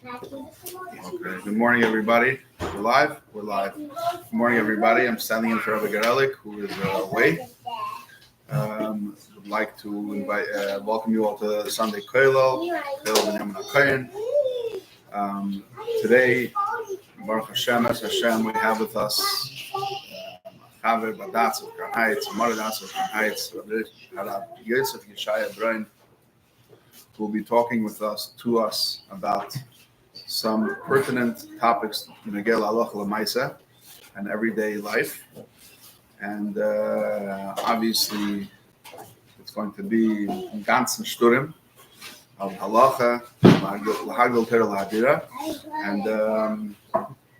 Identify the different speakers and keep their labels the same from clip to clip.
Speaker 1: Okay. Good morning, everybody. We're live. We're live. Good morning, everybody. I'm standing in for Rabbi Garelic, who is away. Would like to welcome you all to Sunday Kollel. Today, Baruch Hashem, as Hashem, we have with us Chaver Badatz of Crown Heights, Maradatz of Crown Heights, Harav Yosef Yeshaya Bruan, who will be talking to us about some pertinent topics in Negel Halacha L'Maisa and everyday life. And obviously, it's going to be ganzen Shturim of Halacha, L'Hagel Ter L'Hadira. And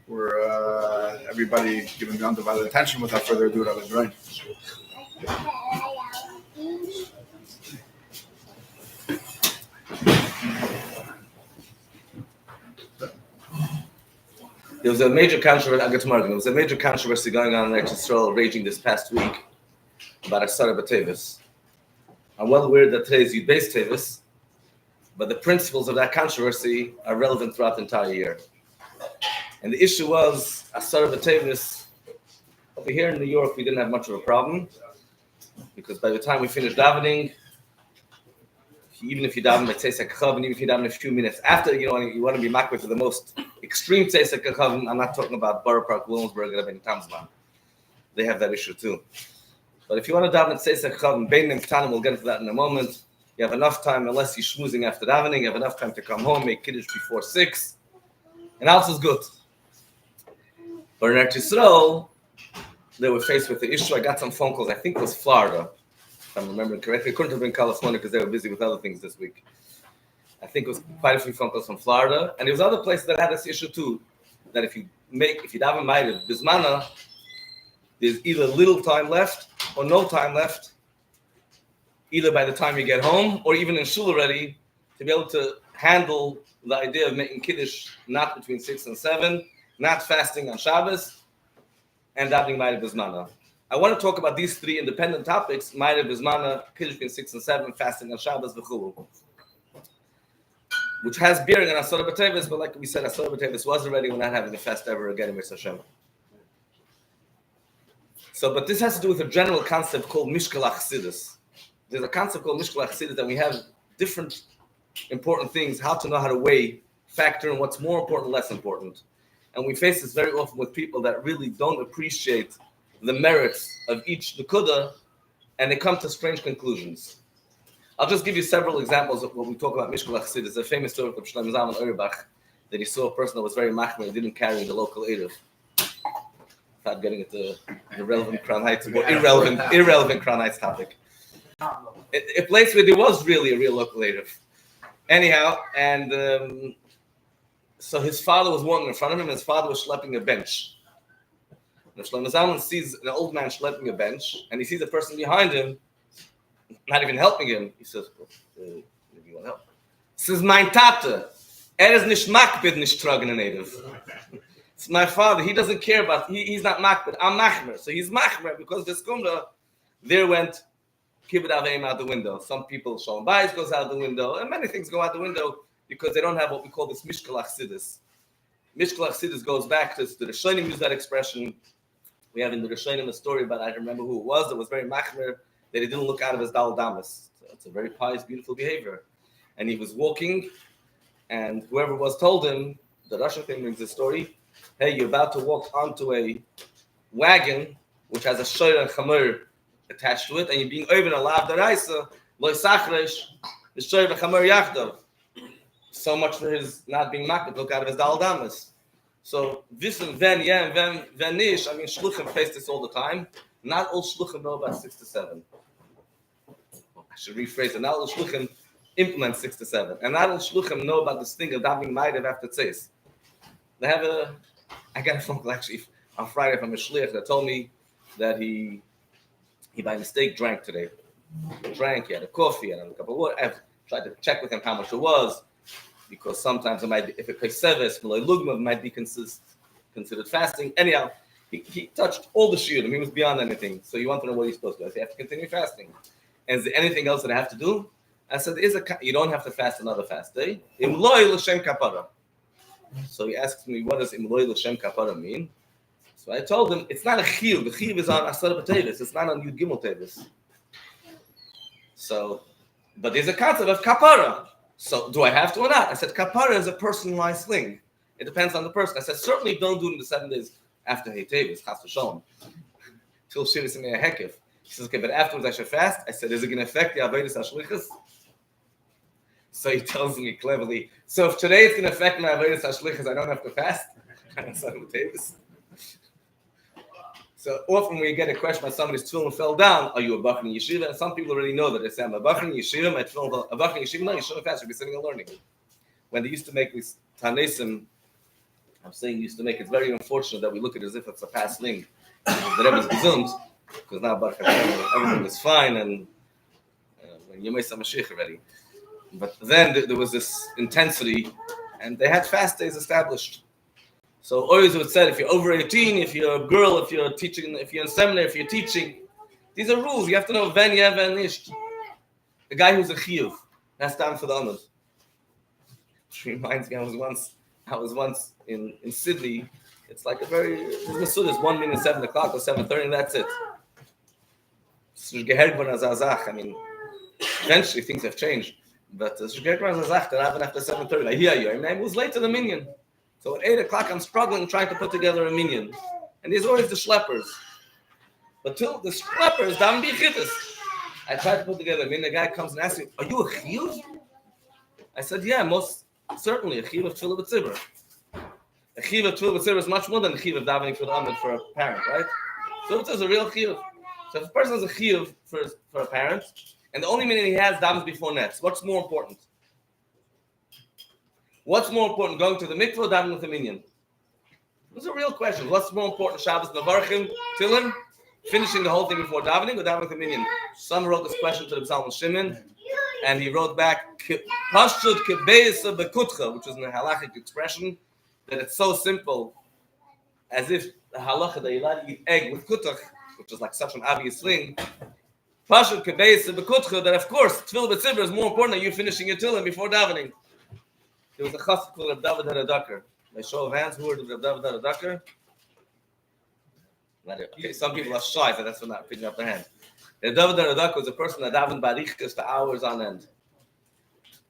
Speaker 1: we're everybody giving undivided attention. Without further ado, Rabbi Bruan.
Speaker 2: There was a major controversy going on in Eretz Yisrael, raging this past week about Asara B'Tevis. I'm well aware that today is Yud Beis Tevis, but the principles of that controversy are relevant throughout the entire year. And the issue was Asara B'Tevis. Over here in New York, we didn't have much of a problem because by the time we finished davening, even if you daven at Tzeisak Chav, and even if you daven a few minutes after, you want to be makbid to the most extreme Tzeisak Chav. I'm not talking about Borough Park, Williamsburg, or Rabbeinu Tamzman. They have that issue too. But if you want to daven at Tzeisak Chav and Beinim Ktanim, we'll get into that in a moment. You have enough time, unless you're schmoozing after davening, you have enough time to come home, make Kiddush before 6, and else is good. But in Eretz Yisrael, they were faced with the issue. I got some phone calls, I think it was Florida. I'm remembering correctly. It couldn't have been California because they were busy with other things this week. I think it was quite a few phone calls from Florida. And there was other places that had this issue too, that if you daven ma'ariv bismana, there's either little time left or no time left, either by the time you get home or even in shul already, to be able to handle the idea of making kiddush not between 6 and 7, not fasting on Shabbos, and davening ma'ariv bismana. I want to talk about these three independent topics: Ma'ariv Bismana, Kiddush between 6 and 7, fasting on Shabbos, v'chulu, which has bearing on Asara B'Tevis, but like we said, Asara B'Tevis was already. We're not having a fast ever again, Mr. Hashem. So, but this has to do with a general concept called Mishkal Achsidus. There's a concept called Mishkal Achsidus that we have different important things, how to know how to weigh, factor in what's more important, less important. And we face this very often with people that really don't appreciate the merits of each Nakuda, and they come to strange conclusions. I'll just give you several examples of what we talk about Mishkal Achsidus. A famous story of Shlomo Zalman Auerbach, that he saw a person that was very machmir and didn't carry the local Erev. Without getting into the relevant Crown Heights, or irrelevant Crown Heights topic. A place where there was really a real local Erev. Anyhow, and so his father was walking in front of him, and his father was schlepping a bench. If Shlomo Zalman sees an old man schlepping a bench, and he sees a person behind him, not even helping him, he says, "Maybe you want help?" He says, "Mein Tate, is nicht makbid, nicht tragen native. It's my father. He doesn't care about. He's not makbid. I'm machmer. So he's machmer because this kumra, there went kibbud aveim out the window. Some people shalom bayis goes out the window, and many things go out the window because they don't have what we call this mishkal achsidus. Mishkal achsidus goes back to the Rishonim use that expression. We have in the Rishonim a story about, I don't remember who it was, that was very machmer, that he didn't look out of his dal damas. So it's a very pious, beautiful behavior. And he was walking, and whoever was told him, the Russian thing brings the story, hey, you're about to walk onto a wagon which has a shoyer and chamor attached to it, and you're being over a lav daraisa, loy sachresh, the shoyer and chamor yachdav. So much for his not being machmer, look out of his dal damas. So this and then, nish. I mean, shluchim face this all the time. Not all shluchim know about 6 to 7. I should rephrase it. Not all shluchim implement 6 to 7, and not all shluchim know about this thing of davening ma'ariv after tzeiss. They have I got a phone call actually on Friday from a shliach that told me that he by mistake drank today. He had a coffee, and a cup of water. I tried to check with him how much it was, because sometimes it might be, if it pays service, it might be considered fasting. Anyhow, he touched all the shiurim. He was beyond anything. So you want to know what he's supposed to do. I said, you have to continue fasting. And is there anything else that I have to do? I said, you don't have to fast another fast day. So he asks me, what does Imloy L'Shem Kapara mean? So I told him, it's not a chiyuv. The chiyuv is on Asar B'Tevis. It's not on Yud Gimel Tevis. So, but there's a concept of kapara. So do I have to or not? I said, kapara is a personalized thing. It depends on the person. I said, certainly don't do it in the 7 days after Hey Tevis, Chas v'Shalom. Till Shiris in a Hekif. He says, okay, but afterwards I should fast. I said, is it going to affect the Avodas HaShlichus? So he tells me cleverly, so if today it's going to affect my Avodas HaShlichus, I don't have to fast? So often we get a question about somebody's tefillin fell down, are you a Bachar in Yeshiva? And some people already know that. They say, I'm a Bachar in Yeshiva, my tefillin, a Bachar in Yeshiva, no, you shouldn't fast, you'll be sitting and learning. When they used to make these Tanesim, I'm saying used to make it very unfortunate that we look at it as if it's a past thing. The Rebbe's gezumed, because now Baruch Hashem, everything is fine, and when you made some Mashiach already. But then there was this intensity, and they had fast days established. So always would say, if you're over 18, if you're a girl, if you're teaching, if you're in seminary, if you're teaching, these are rules. You have to know when you have nisht. The guy who's a chiyuv, that's time for the honor. Which reminds me, I was once in Sydney. It's like a very Masud is 1 minute 7 o'clock or 7:30, and that's it. I mean, eventually things have changed, but after 7:30, I was late to the minyan. So at 8 o'clock, I'm struggling trying to put together a minyan, and there's always the schleppers. But till the schleppers, daven bichitas. I tried to put together a minyan. The guy comes and asks me, "Are you a chiyuv?" I said, "Yeah, most certainly a chiyuv of tefillah b'tzibur." A chiyuv of tefillah b'tzibur is much more than a chiyuv of davening for the amid for a parent, right? So it's a real chiyuv. So if a person has a chiyuv for a parent, and the only minyan he has davens before nets, what's more important? What's more important, going to the mikveh or davening with the minyan? Those are real questions. What's more important, Shabbos Mevarchim, Tilim, finishing the whole thing before davening or davening with the minyan? Some wrote this question to the Psalm Shimon, and he wrote back, Pashtud kebeisa bekutcha, which is an halachic expression, that it's so simple, as if the halacha that you like to eat egg with kutach, which is like such an obvious thing. Pashtud kebeisa bekutcha, that of course, tefillah b'tzibur is more important than you finishing your tilim before davening. There was a chassid called Reb David Haradakar. By show of hands, who heard of Reb David Haradakar? Okay, some people are shy, so that's for not picking up their hand. Reb David Haradakar was a person that davened barichkas for hours on end.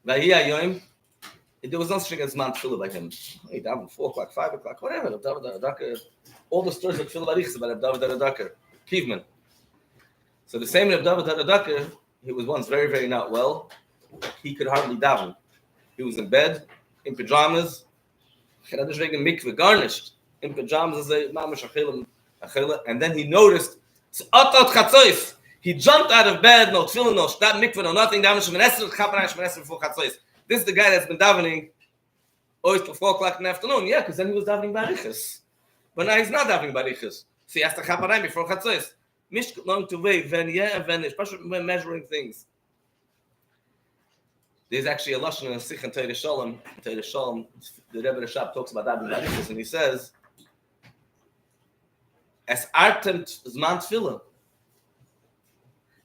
Speaker 2: There was no string as man tefillah by him. He davened 4 o'clock, 5 o'clock, whatever. Reb David Haradakar, all the stories of tefillah barichkas by Reb David Haradakar, Kivman. So the same Reb David Haradakar, he was once very, very not well. He could hardly daven. He was in bed, in pajamas, mikveh, garnished, in pajamas, and then he noticed, he jumped out of bed, no tefillin, no shtat mikveh, no nothing, this is the guy that's been davening always till 4 o'clock in the afternoon, yeah, because then he was davening barichas. But now he's not davening barichas. So he has to chaparayim before chatzos. Mishk long to wait, when measuring things. There's actually a lashon in a sikh in Teireh Shalom. Teireh Shalom, the Rebbe Rashab talks about davening barichas, and he says, "Es artem zman tefillah."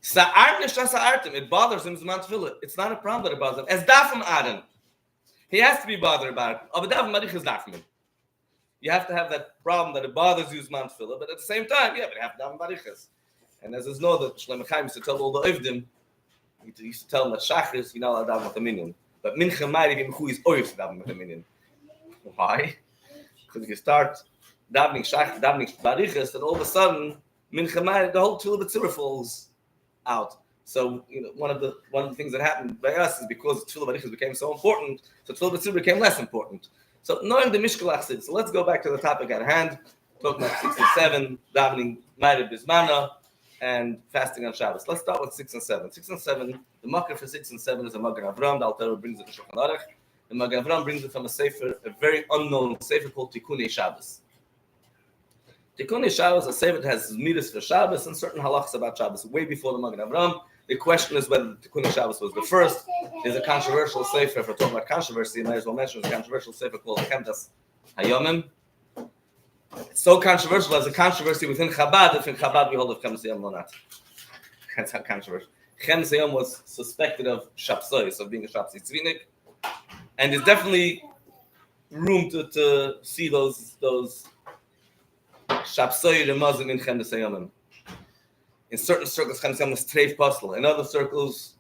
Speaker 2: Sa'art nishas artem. It bothers him zman tefillah. It's not a problem that it bothers him. Es dafim adam. He has to be bothered about it. Aber daven barichas dafim. You have to have that problem that it bothers you zman tefillah, but at the same time, yeah, but you have to daven barichas. And as is know that Shlomo Chaim used to tell all the Ovdim, he used to tell them that Shachris, you're not allowed to daven with a minyan. But Mincha Ma'ariv Yimchu is always davening with a minyan. Why? Because if you start davening barichas, then all of a sudden, Mincha Ma'ariv, the whole tefillah b'tzibur falls out. So, one of the things that happened by us is because tefillah barichas became so important, so tefillah b'tzibur became less important. So, knowing the Mishkalach Sid, so let's go back to the topic at hand, talking about 6 and 7, davening Ma'ariv Bismana, and fasting on Shabbos. Let's start with 6 and 7. 6 and 7, the makar for 6 and 7 is a Magen Avram. The Alter brings it to Shulchan Aruch. The Magen Avram brings it from a sefer, a very unknown sefer called Tikkunei Shabbos. Tikkunei Shabbos, a sefer that has midas for Shabbos and certain halachas about Shabbos way before the Magen Avram. The question is whether the Tikkunei Shabbos was the first. There's a controversial sefer. If we're talking about controversy, I might as well mention a controversial sefer called Chemdas Hayomim. It's so controversial as a controversy within Chabad. If in Chabad we hold of Chemes Hayom or not. That's how controversial. Chemes Hayom was suspected of Shapsois, of being a Shapsi Tzvinik. And it's definitely room to see those Shapsoy Ramazim in Chemes Hayamim. In certain circles, Chemes Hayamim is treif pastel. In other circles,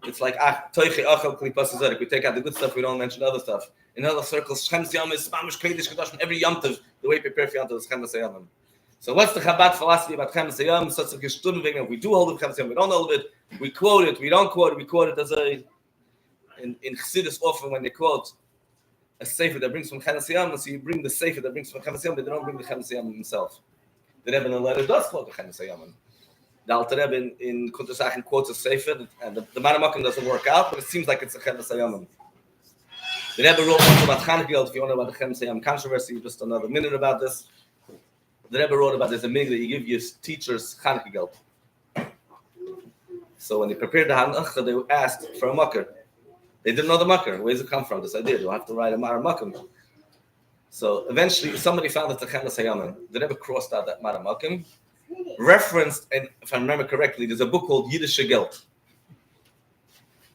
Speaker 2: it's like toiche achal kli pasel. We take out the good stuff, we don't mention other stuff. In other circles, Chemes Hayamim is mamish kodesh kadosh. Every Yom Tov, the way we prepare for Yom Tov is Chemes Hayamim. So what's the Chabad philosophy about Chemes Hayamim? Such a gestunde wegen. We do hold of Chemes Hayamim, we don't hold it. We quote it, we don't quote it. We quote it as a in Chassidus often when they quote a sefer that brings from Chemes Hayamim, so you bring the sefer that brings from Chemes Hayamim, but they don't bring the Chemes Hayamim himself. The Rebbe in the letter does quote the Chemes Hayamim. The Alter Rebbe in Kuntersachen quotes a sefer, and the Maramakim doesn't work out, but it seems like it's a Chemes Hayamim. The Rebbe wrote one about Chanukah. If you want to know about the Chemes Hayamim controversy, just another minute about this. The Rebbe wrote about there's a minhag that you give your teachers Chanukah geld. So when they prepared the Hanukkah, they asked for a mucker. They didn't know the mucker. Where does it come from? This idea, you'll have to write a Maramakim. So eventually, somebody found that the Chemes Hayamim. The Rebbe crossed out that Maramakim, referenced, and if I remember correctly, there's a book called Yiddish Geld.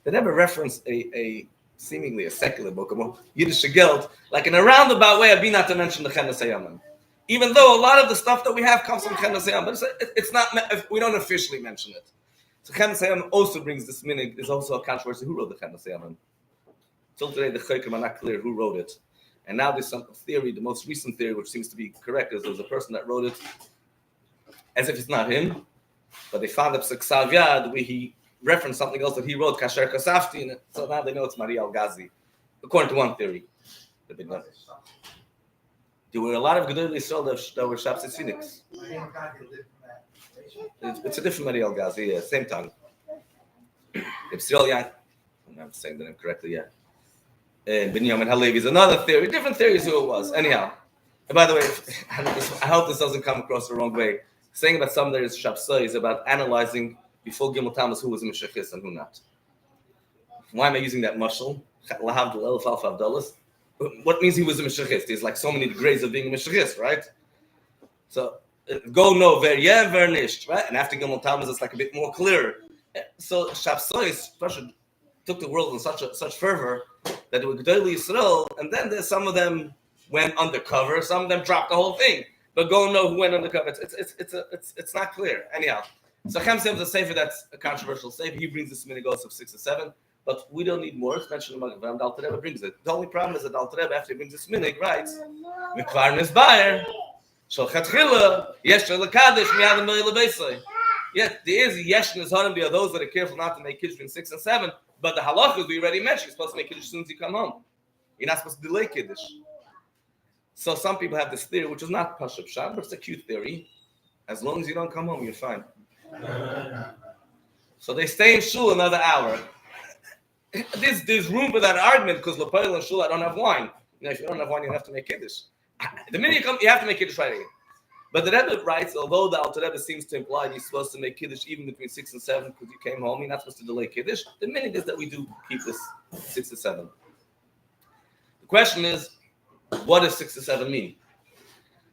Speaker 2: They never referenced a seemingly a secular book about Yiddish Geld, like in a roundabout way, I'd be not to mention the Chemes Hayamim. Even though a lot of the stuff that we have comes from Chemes Hayamim, but it's not, we don't officially mention it. So Chemes Hayamim also brings this minhag. There's also a controversy who wrote the Chemes Hayamim. Till today, the Chaykim are not clear who wrote it. And now there's some theory, the most recent theory, which seems to be correct, is there's a person that wrote it as if it's not him, but they found up Ksav Yad where he referenced something else that he wrote, Kasher Kasafti, and so now they know it's Maria Al-Ghazi, according to one theory. There were a lot of Gedolei Yisrael that were Shapsis Phoenix. It's a different Maria Al-Ghazi, yeah, same tongue. I'm saying the name correctly, yeah. Binyamin Halevi is another theory. Different theories who it was. Anyhow, and by the way, I hope this doesn't come across the wrong way. Saying about some there is Shapsa is about analyzing before Gimel Tammuz who was a Meshachis and who not. Why am I using that mashal? What means he was a Meshachis? There's like so many degrees of being a Meshachis, right? So go no ver yeah ver nicht, right? And after Gimel Tammuz, it's like a bit more clear. So Shapsa is took the world in such fervor that it was Gedolei Yisrael, and then there's some of them went undercover, some of them dropped the whole thing. But go know who went undercover. It's not cleir. Anyhow, so Chemes Hayamim is a sefer that's a controversial sefer. He brings this minhag of 6 or 7, but we don't need more. It's mentioned among them. The Alter Rebbe brings it. The only problem is that the Alter Rebbe, after he brings this minhag, writes, "Mikvar nisbayer shel chatchila yesh lekadosh miyad me'il lebeisai." Yet there is yesh nizharim. There are those that are careful not to make kiddush between 6 and 7. But the halachas we already mentioned. You're supposed to make kiddush as soon as you come home. You're not supposed to delay kiddush. So some people have this theory, which is not Pashup Shad, but it's a cute theory. As long as you don't come home, you're fine. So they stay in shul another hour. There's room for that argument because L'Poel and shul, I don't have wine. You know, if you don't have wine, you have to make kiddush. The minute you come, you have to make kiddush right away. But the Rebbe writes, although the Alter Rebbe seems to imply you're supposed to make kiddush even between 6 and 7 because you came home, you're not supposed to delay kiddush. The minute is that we do keep this 6 to 7. The question is, what does 6 to 7 mean?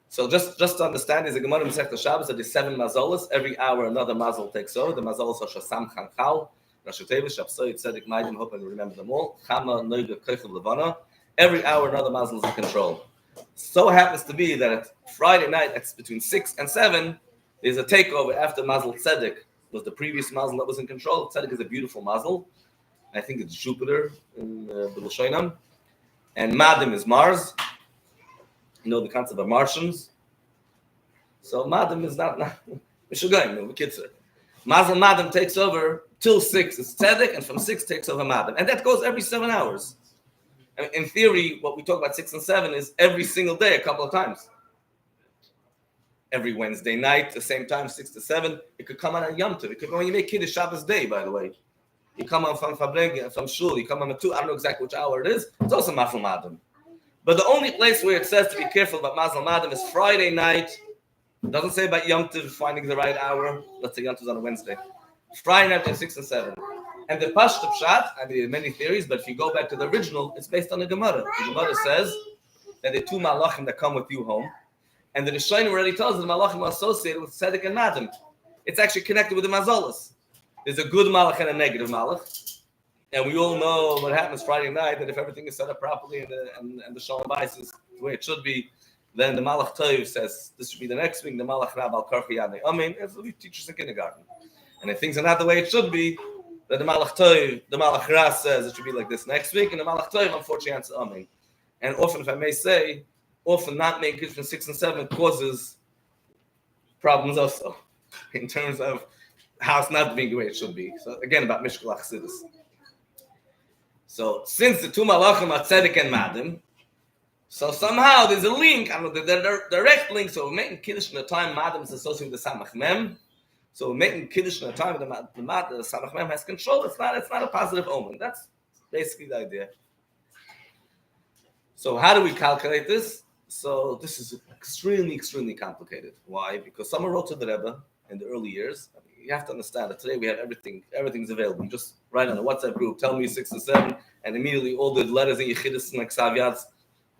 Speaker 2: So just to understand, there's a Gemara in Masechta Shabbos that there's 7 mazolas. Every hour another mazel takes over. The mazolas are Shasam Chanchal, Rashi Tevis, Shapsoy, Tzedek, Maidim, hope and remember them all. Chama, Noiga, Kochel, Levana. Every hour another mazel is in control. So happens to be that Friday night, that's between 6 and 7, there's a takeover after Mazel Tzedek. Was the previous mazel that was in control. Tzedek is a beautiful mazel. I think it's Jupiter in B'Lashoinam. And Madim is Mars. You know the concept of Martians. So Madim is not Mishugaim, no, the kids are. Mazel Madim takes over till 6 is Tzedek, and from 6 takes over Madim. And that goes every 7 hours. And in theory, what we talk about 6 and 7 is every single day, a couple of times. Every Wednesday night, the same time, 6 to 7. It could come on Yom Tov. It could when you make Kiddush Shabbos day, by the way. You come on from Shul, you come on at 2, I don't know exactly which hour it is. It's also Mazel Madim. But the only place where it says to be careful about Mazel Madim is Friday night. It doesn't say about Yom Tov finding the right hour. Let's say Yom Tov's on a Wednesday. Friday night between 6 and 7. And the Pashtup Pshat, I mean, there are many theories, but if you go back to the original, it's based on the Gemara. The Gemara says that the 2 malachim that come with you home, and the Rishonim already tells us the malachim are associated with Tzedek and Madim. It's actually connected with the Mazolas. There's a good malach and a negative malach. And we all know what happens Friday night, that if everything is set up properly and the Shalom Bayis is the way it should be, then the Malach Toiv says this should be the next week, the Malach Rab al Karchi Yadei Amen, as we teach us in kindergarten. And if things are not the way it should be, then the Malach Toiv, the Malach Ra says it should be like this next week, and the Malach Toiv unfortunately answers Amen. And often, if I may say, often not making kids from 6 and 7 causes problems also, in terms of how it's not being the way it should be. So again, about Mishkal Achsidus. So since the two malachim are tzedek and madim, so somehow there's a link. I don't know the direct link. So we're making kiddush in the time madim is associated with the samach mem. So we're making kiddush in the time the samach mem has control. It's not a positive omen. That's basically the idea. So how do we calculate this? So this is extremely complicated. Why? Because someone wrote to the Rebbe in the early years. You have to understand that today we have everything's available. You just write on a WhatsApp group, tell me 6 and 7, and immediately all the letters in Yechidus and Xaviads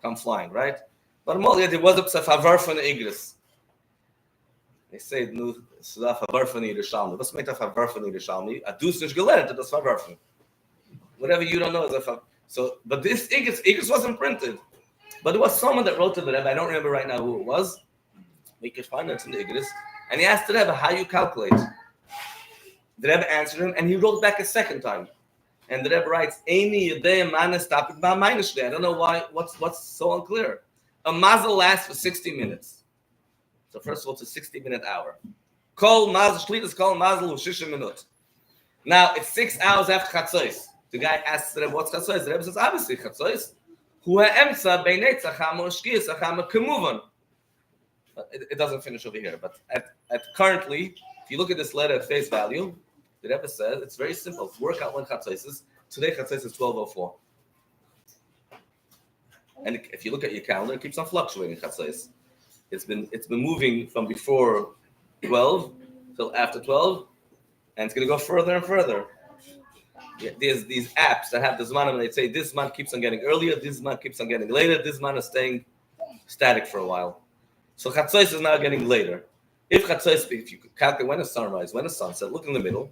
Speaker 2: come flying, right? But there was a favar from the Igris. They say, no, it's a favar from the Yerushalmi. What's made a favar from the Yerushalmi? A dus nicht gelernt, that's favar from. Whatever you don't know is a favar. So, but this Igris wasn't printed. But there was someone that wrote to the Rebbe, I don't remember right now who it was. We could find it in the Igris. And he asked the Rebbe, how you calculate? The Rebbe answered him, and he wrote back a second time. And the Rebbe writes, I don't know why, what's so unclear. A mazel lasts for 60 minutes. So first of all, it's a 60-minute hour. Kol mazel, shlitas kol mazel, ushisha minut. Now, it's 6 hours after Chatzos. The guy asks the Rebbe, what's Chatzos? The Rebbe says, obviously, Chatzos. It doesn't finish over here, but at currently, if you look at this letter at face value, the Rebbe says it's very simple. Work out when Chatzos is. Today Chatzos is 12:04, and if you look at your calendar, it keeps on fluctuating. Chatzos, it's been moving from before 12 till after 12, and it's going to go further and further. There's these apps that have the zman, and they say this month keeps on getting earlier, this month keeps on getting later, this month is staying static for a while. So Chatzos is now getting later. If you calculate when is sunrise, when is sunset, look in the middle,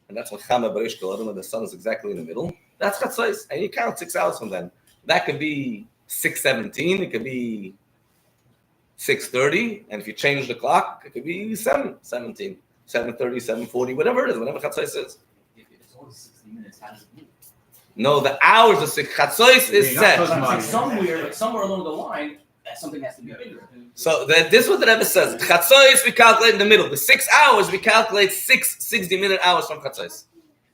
Speaker 2: and that's what Chama Barish Kollel, when the sun is exactly in the middle. That's Chatzos, and you count 6 hours from then. That could be 6:17, it could be 6:30, and if you change the clock, it could be 7:17, 7:30, 7:40, whatever it is, whatever Chatzos is.
Speaker 3: If it's only 60 minutes, how does it move?
Speaker 2: No, the hours of Chatzos is set.
Speaker 3: Somewhere along the line, something has to be bigger.
Speaker 2: So this is what the Rebbe says. Chatzos we calculate in the middle. The 6 hours we calculate 6 60-minute hours from Chatzos.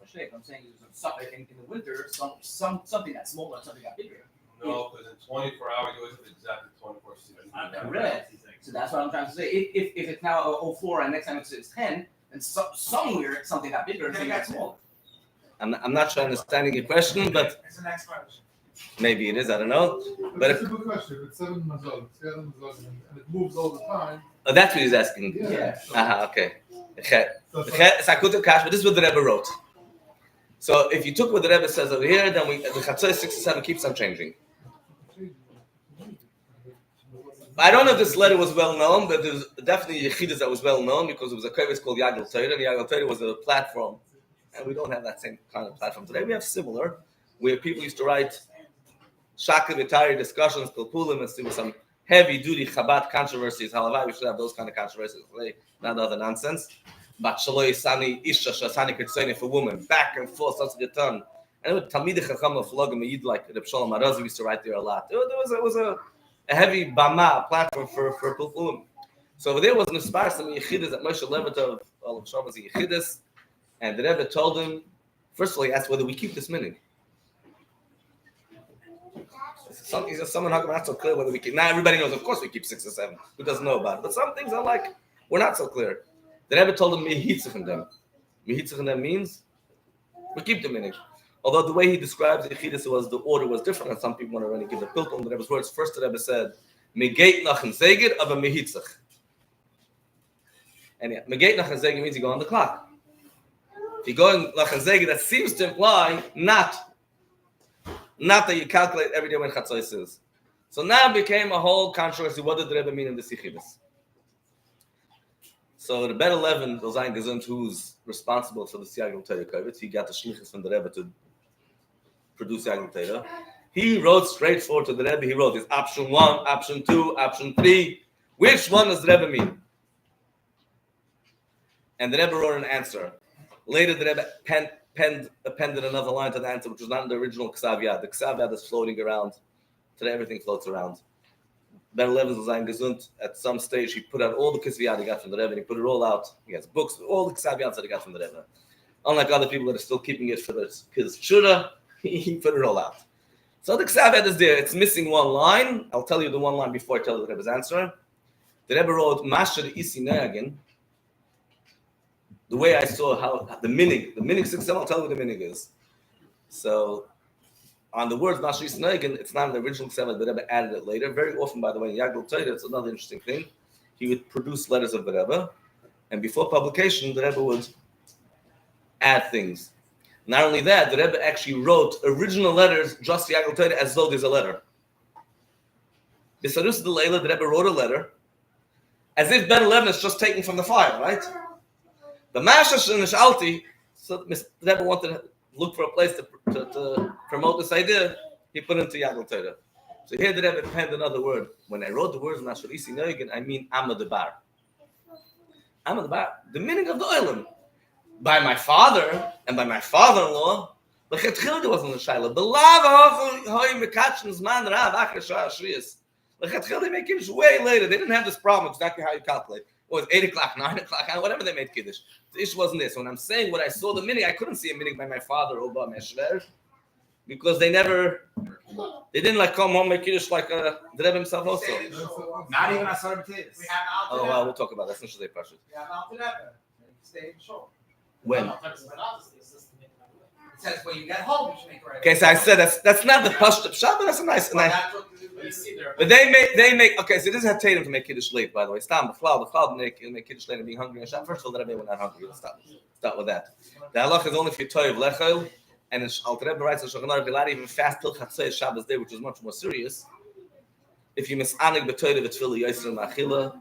Speaker 3: I'm saying in the winter, something that's smaller and something got bigger.
Speaker 4: No, because in 24 hours you always have exactly 24 seconds.
Speaker 3: Correct. So that's what I'm trying to say. If it's now 04 and next time it's 10, then somewhere something got bigger and something got smaller.
Speaker 2: I'm not sure understanding your question, but
Speaker 5: it's the next question.
Speaker 2: Maybe it is, I don't know. But
Speaker 5: it's a good question. It's 7 mazal, and it moves all the time.
Speaker 2: Oh, that's what he's asking.
Speaker 3: Yeah.
Speaker 2: Okay. But this is what the Rebbe wrote. So if you took what the Rebbe says over here, then the Chatzos 6 and 7 keeps on changing. I don't know if this letter was well known, but there's definitely Yechidus that was well known because it was a kovetz called Yagel Torah, and Yagel Torah was a platform. And we don't have that same kind of platform today. We have similar, where people used to write Shaka Vitari discussions, Pilpulim, and see with some heavy-duty Chabad controversies. Halavai, we should have those kind of controversies today, not other nonsense. But Shaloi Sani Isha Shasani Kitzoni for women, back and forth, such a ton. And it was Talmidei Chacham of Flogim, Yid like Reb Shalom Arazi used to write there a lot. It was a heavy bama platform for Pilpulim. So over there was an aspire some Yechidus that Moshe Levatov, all of Shalom was a Yechidus, and the Rebbe told him, first of all, he asked whether we keep this minhag. He says, someone not so clear whether we keep. Now everybody knows, of course, we keep 6 or 7. Who doesn't know about it? But some things are like, we're not so clear. The Rebbe told him, Mehitzach in them. Mehitzach in them means, we keep the minhag. Although the way he describes the Yechidus was, the order was different, and some people want to really give the pilpul. The Rebbe's words, first the Rebbe said, Megeit nach en Zeged of a Mehitzach. And Megeit nach en Zeged means you go on the clock. If you go in nach en Zeged, that seems to imply not that you calculate every day when Chatzos is. So now it became a whole controversy. What did the Rebbe mean in the Yechidus? So the Bet 11, Zayin Gesund, who's responsible for the Yagel Torah Kovetz, he got the shlichus from the Rebbe to produce Yagel Torah. He wrote straight forward to the Rebbe. He wrote, "Is option 1, option 2, option 3. Which one does the Rebbe mean?" And the Rebbe wrote an answer. Later, the Rebbe appended another line to the answer, which was not in the original Ksav Yad. The Ksav Yad is floating around. Today, everything floats around. Ben Levin's Zayin Gesund, at some stage, he put out all the Ksav Yad he got from the Rebbe, and he put it all out. He has books, all the Ksav Yads that he got from the Rebbe. Unlike other people that are still keeping it for his Shura, he put it all out. So the Ksav Yad is there. It's missing one line. I'll tell you the one line before I tell you the Rebbe's answer. The Rebbe wrote, Masher Isi Neagin. The way I saw how the minig 6, I'll tell you what the minig is. So, on the words Masher Isi Neagin, it's not in the original Ksav, the Rebbe added it later. Very often, by the way, in Yagel Torah, it's another interesting thing. He would produce letters of the Rebbe, and before publication, the Rebbe would add things. Not only that, the Rebbe actually wrote original letters just to Yagel Torah as though there's a letter. B'Sarus D'Leila, the Rebbe wrote a letter as if Ben 11 is just taken from the file, right? The Mashash and Nishalti, so the Rebbe wanted to look for a place to promote this idea, he put into Yagel Torah. So here the Rebbe penned another word. When I wrote the words Masher Isi Neugin, I mean Amadabar. Amadabar, the meaning of the oilam. By my father and by my father-in-law, the Chetchilde wasn't the Shaila. The lava hoy mekatshins man rav achar shah shrius. The Chetchilde made Kiddush way later. They didn't have this problem, exactly how you calculate. It was 8 o'clock, 9 o'clock, whatever they made Kiddush. The issue wasn't this. When I'm saying what I saw the meaning, I couldn't see a meaning by my father or by Meshver, because they didn't like come home make Kiddush like the Rebbe himself also.
Speaker 3: Not even Asar B'Teis.
Speaker 2: Oh, well, we'll talk about that. That's not Shazay Pashut. When?
Speaker 3: It says when you get home, you should make it right.
Speaker 2: Okay, so I said that's not the Pashut Pshat, but that's a nice. But they make okay. So this is Tatum to make Kiddush late, by the way. Stop the flour make Kiddush late and being hungry and Shabbat. First of all, the Rebbe were not hungry. Let's start with that. The halach is only for Toiv Lechel, and Alter Rebbe writes in Shulchan Aruch you're allowed to even fast till Chatzei Shabbos day, which is much more serious. If you miss anig b'Toiv v'tfila Yisrael ma'achila,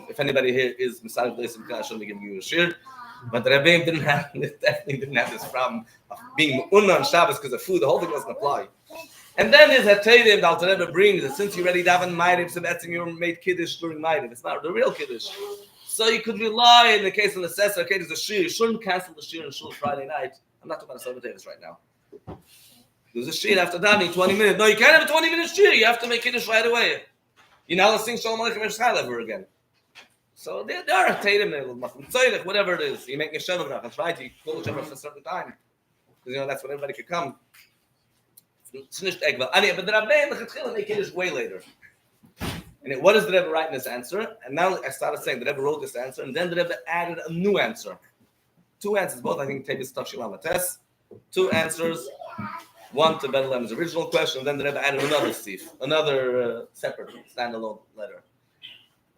Speaker 2: if anybody here is misanig b'Yisrael, I shouldn't be giving you a shir. But the Rebbe definitely didn't have this problem of being unna on Shabbos because of food. The whole thing doesn't apply. And then there's a Teirim the Alter Rebbe brings that since you already daven Ma'ariv, so that's you made Kiddush during Ma'ariv. It's not the real Kiddush. So you could rely in the case of the Necessor, okay, there's a Shir. You shouldn't cancel the Shir on Shul Friday night. I'm not talking about Sabbath Davis right now. There's a Shir after davening, 20 minutes. No, you can't have a 20-minute Shir. You have to make Kiddush right away. You're not sing Shalom Aleichem Yishchal ever again. So there are a Teirim, whatever it is. You make a Shem Brach. That's right. You call the Shem Brach for a certain time. Because, that's when everybody could come. It's not egg. But the Rabbein, the Chetchila, make Kiddush way later. And what does the Rebbe write in this answer? And now I started saying the Rebbe wrote this answer, and then the Rebbe added a new answer. 2 answers, both I think Tevis Tafshilam Ates. 2 answers. One to Ben Lem's original question, and then the Rebbe added another separate standalone letter.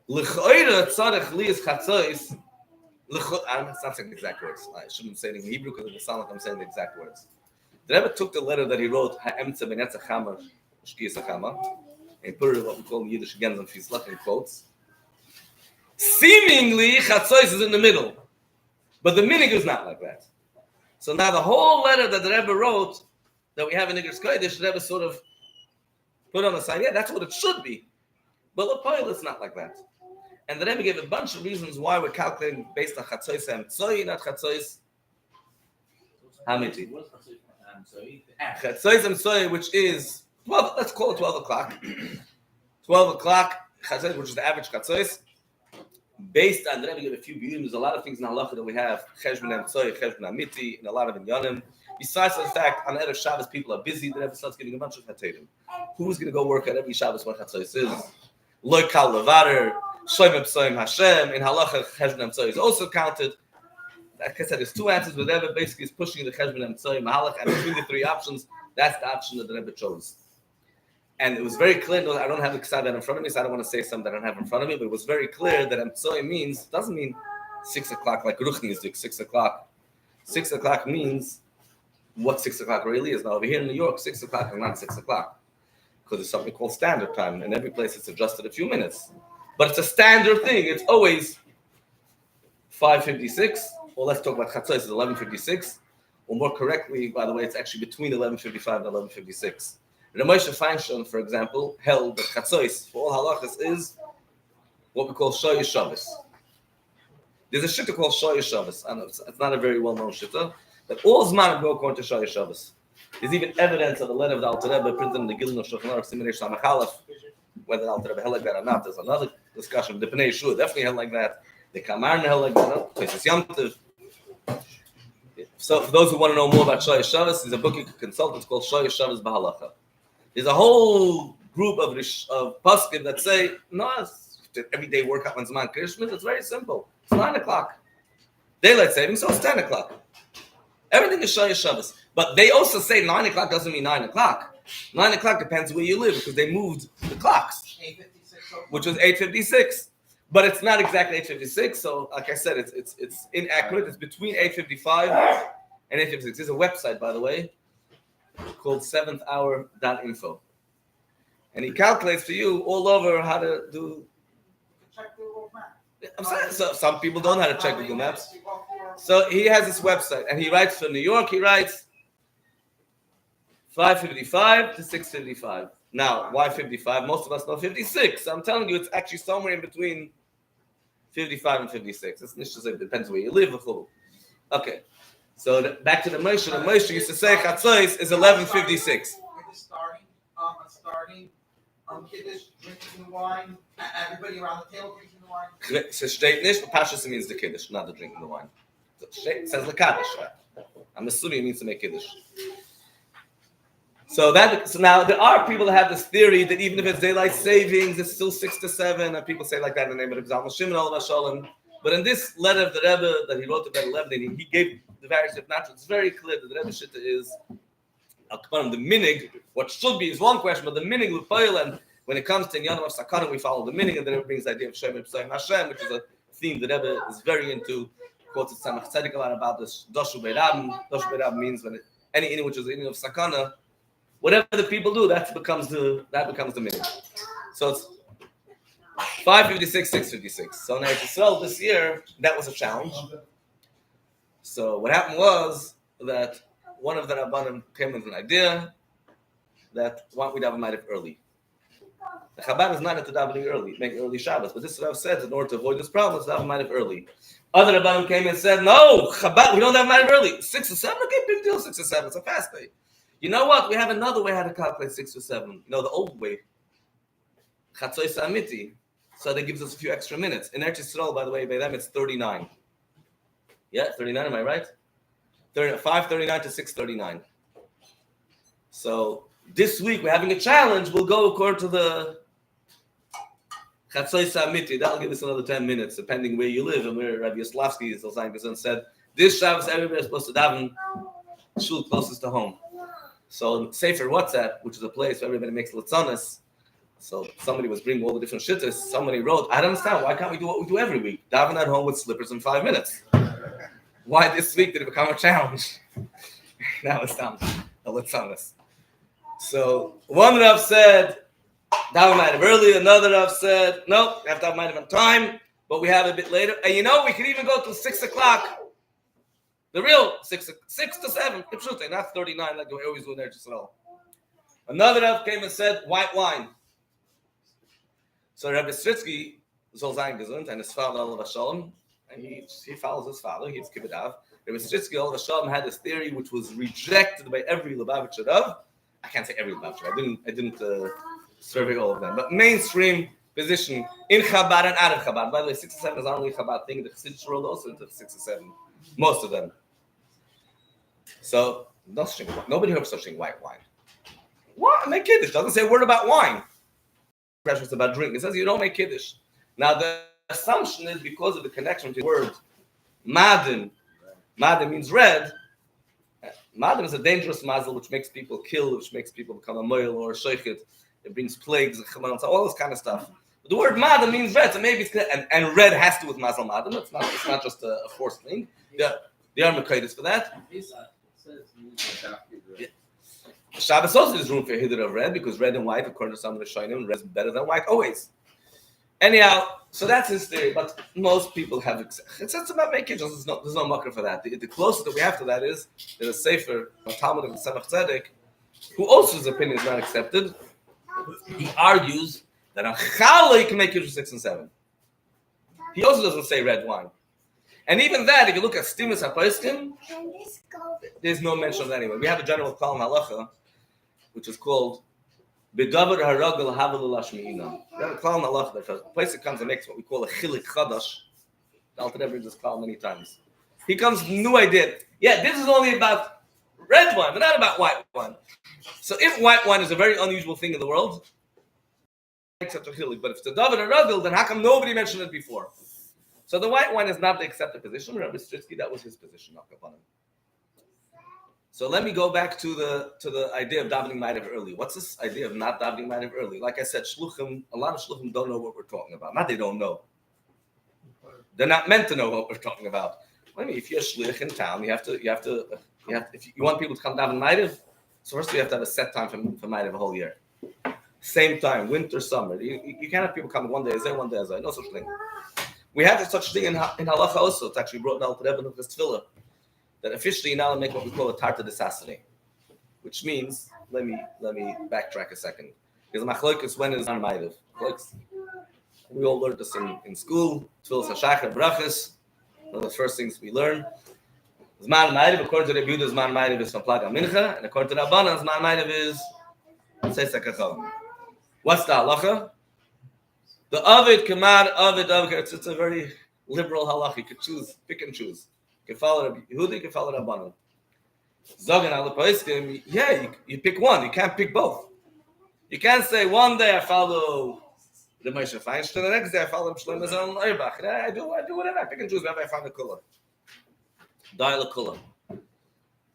Speaker 2: L'choira tzarech liyas chatzois. I'm not saying the exact words. I shouldn't say it in Hebrew because it will sound like I'm saying the exact words. The Rebbe took the letter that he wrote, Ha'emtze b'netza chama, shkiyas ha'chama, and put it in what we call in Yiddish again, in Fislach, in quotes. Seemingly, chatzois is in the middle, but the meaning is not like that. So now the whole letter that the Rebbe wrote, that we have in Igros Kodesh, the Rebbe sort of put on the side. Yeah, that's what it should be. But the point, it's not like that. And the Rebbe gave a bunch of reasons why we're calculating based on Chatzois and Tzoi, not Chatzois Hamiti. Chatzois and Tzoi, which is 12, let's call it 12 o'clock. 12 o'clock, Chatzois, which is the average Chatzois. Based on the Rebbe gave a few views, there's a lot of things in Halacha that we have, Cheshbon and Tzoi, Cheshbon Hamiti, and a lot of Inyanim. Besides the fact, on Erev Shabbos, people are busy, the Rebbe starts giving a bunch of Haterim. Who's going to go work at every Shabbos when Chatzois is? Loi Kal Levarer, Shoym Psoim Hashem, in Halacha, Cheshbon Tzoi is also counted. Like I said, there's 2 answers, but the Rebbe basically is pushing the Cheshbon Tzoi Mahalach, and between the 3 options, that's the option that the Rebbe chose. And it was very clear, I don't have the Ksad in front of me, so I don't want to say something that I don't have in front of me, but it was very clear that Tzoi doesn't mean 6 o'clock like Ruchni is doing, 6 o'clock. 6 o'clock means what 6 o'clock really is. Now, over here in New York, 6 o'clock is not 6 o'clock, because there's something called standard time. In every place, it's adjusted a few minutes. But it's a standard thing. It's always 5:56, or let's talk about Chatzos is 11:56, or more correctly, by the way, it's actually between 11:55 and 11:56. Ramosha Feinstein, for example, held that Chatzos for all halachas is what we call Shoya Shabbos. There's a shitta called Shoya Shabbos. I know it's not a very well-known shitta, but all Zman go according to Shoya Shabbos. There's even evidence of the letter of the Alter Rebbe printed in the Gilin of Shulchan Aruch Siman Samach Aleph. Whether the Alter Rebbe held like that or not, there's another discussion. The Pnei Yeshua definitely held like that. The Kamarna held like that. Places Yom Tov. So for those who want to know more about Shoya Shabbos, there's a book you can consult. It's called Shoya Shabbos B'Halacha. There's a whole group of poskim that say, no, it's everyday workout on Zman Krishma. It's very simple. It's 9 o'clock. Daylight saving, so it's 10 o'clock. Everything is Shoya Shabbos. But they also say 9 o'clock doesn't mean 9 o'clock. 9 o'clock depends where you live because they moved the clocks, which was 8:56. But it's not exactly 8:56. So, like I said, it's inaccurate. It's between 8:55 and 8:56. There's a website, by the way, called seventhhour.info. And he calculates for you all over how to do. I'm saying, so some people don't know how to check Google Maps. So he has this website, and he writes for New York. He writes 5:55 to 6:55. Now, why 55? Most of us know 56. I'm telling you, it's actually somewhere in between 55 and 56. It's not just, it depends where you live. Okay. So back to the Moshe. The Moshe used to say Chatzos is 11:56.
Speaker 6: Starting Kiddush, drinking the wine, everybody around the table drinking the wine.
Speaker 2: So steht nicht, but Pashas means the Kiddush, not the drinking the wine. It says the Kaddish, right? I'm assuming it means to make Kiddush. So now there are people that have this theory that even if it's daylight savings, it's still 6 to 7, and people say like that in the name of Zalman Shimon Olav Shalom. But in this letter of the Rebbe that he wrote about 11, he gave the various naturals. It's very clear that the Rebbe Shitta is the minig. What should be is one question, but the minig with Kollel, and when it comes to Inyanim of Sakana, we follow the minig, and then it brings the idea of Shem B'Sayim Hashem, which is a theme the Rebbe is very into. Quotes Tzemach Tzedek a lot about this. Doshu Beirab. Doshu Beirab means when any inyan which is inyan of Sakana, whatever the people do, that becomes the minig. So it's 5:56, 6:56. So now Yisrael this year, that was a challenge. So what happened was that one of the Rabbanim came with an idea that why don't we daven Ma'ariv early? The Chabad is not at the davening early, make early Shabbos, but this Rav said in order to avoid this problem, let's daven Ma'ariv early. Other Rabbanim came and said, no, Chabad, we don't have Ma'ariv early. 6 or 7, okay, big deal, 6 or 7, it's a fast day. You know what? We have another way how to calculate 6 or 7. You know, the old way. Chatzos Amiti. So that gives us a few extra minutes. In Eretz Yisrael, by the way, by them it's 39. Yeah, 39, am I right? 5:39 to 6:39. So this week we're having a challenge. We'll go according to the Chatzos Amiti. That'll give us another 10 minutes, depending where you live and where Rabbi Yoslavsky said, this Shabbos everybody is supposed to daven shul closest to home. So Sefer WhatsApp, which is a place where everybody makes latzanas. So somebody was bringing all the different shittas. Somebody wrote, I don't understand. Why can't we do what we do every week? Daven at home with slippers in 5 minutes. Why this week did it become a challenge? Now it's time. Let's on this. So one Rav said, daven Ma'ariv early. Another Rav said, no, we have to have Ma'ariv on time, but we have a bit later. And you know, we can even go till 6 o'clock. The real 6 to 7. Not 39 like we always do in Eretz Yisrael. Another Rav came and said, white wine. So Rabbi Stritzky soll sein gesund, and his father Olav Shalom, and he follows his father. He's kibbutz Av. Rabbi Stritzky Olav Shalom had this theory which was rejected by every Lubavitcher Rav. I can't say every Lubavitcher. I didn't survey all of them, but mainstream position in Chabad and out of Chabad. By the way, 6 or 7 is not only a Chabad thing. The Chassidish world also into 6 or 7. Most of them. So nobody heard of such thing white wine. What? Make Kiddush. Doesn't say a word about wine. It's about drink. It says you don't make Kiddush. Now the assumption is because of the connection between the word Madin. Madin means red. Madin is a dangerous mazel which makes people kill, which makes people become a moil or a shochet. It brings plagues, all this kind of stuff. But the word Madin means red, so maybe it's and red has to do with mazel Madin. It's not just a forced thing. They are Mekaitis for that. Yeah. Shabbos also is room for a hiddur of red because red and white, according to some of the Shainim, red is better than white always. Anyhow, so that's his theory, but most people have except about making there's no marker for that. The closest that we have to that is there's a Sefer, a Talmud of the Samach Tzedek, who also his opinion is not accepted. He argues that on Challah you can make Kiddush 6 and 7. He also doesn't say red wine. And even that, if you look at Stimus HaPoskim, there's no mention of that anyway. We have a general call in Halacha, which is called B'davar Haragel Havalu Lashmi'ina. We have a call in Halacha that if a place comes and makes what we call a Chilik Chadash, the Alter Rebbe just called many times. He comes with a new idea. Yeah, this is only about red wine, but not about white wine. So if white wine is a very unusual thing in the world, except a Chilik, but if it's a Davar Haragel, then how come nobody mentioned it before? So the white wine is not the accepted position. Rabbi Stritsky, that was his position. So let me go back to the idea of davening ma'ariv early. What's this idea of not davening ma'ariv early? Like I said, shluchim, a lot of shluchim don't know what we're talking about. Not they don't know. They're not meant to know what we're talking about. I mean, if you're a shlich in town, you have to. If you want people to come daven ma'ariv, so first you have to have a set time for ma'ariv a whole year. Same time, winter, summer. You can't have people come one day as there, one day as I. No such thing. We have such thing in halacha also. It's actually brought down to Rebbe of this tefillah that officially you're now make what we call a tarta desasane, which means let me backtrack a second. Because machlokas when is ma'ariv. We all learned this in school. Tefillah hashachar brachas. One of the first things we learn. Zman ma'ariv according to Rebbe Yehuda, Zman ma'ariv is from plaga mincha, and according to Rabbanan, Zman ma'ariv is seisa kachal. What's the halacha? The Ovid, Kamad, Ovid, it's a very liberal halacha. You could choose, pick and choose. You can follow Rabbi Yehuda, you can follow Rabbanan. Zogan al-Paiskim, yeah, you pick one. You can't pick both. You can't say one day I follow the Moshe Feinstein, the next day I follow Shlomo Zalman Auerbach. I do whatever. I pick and choose whenever I find the kula. Dial kula.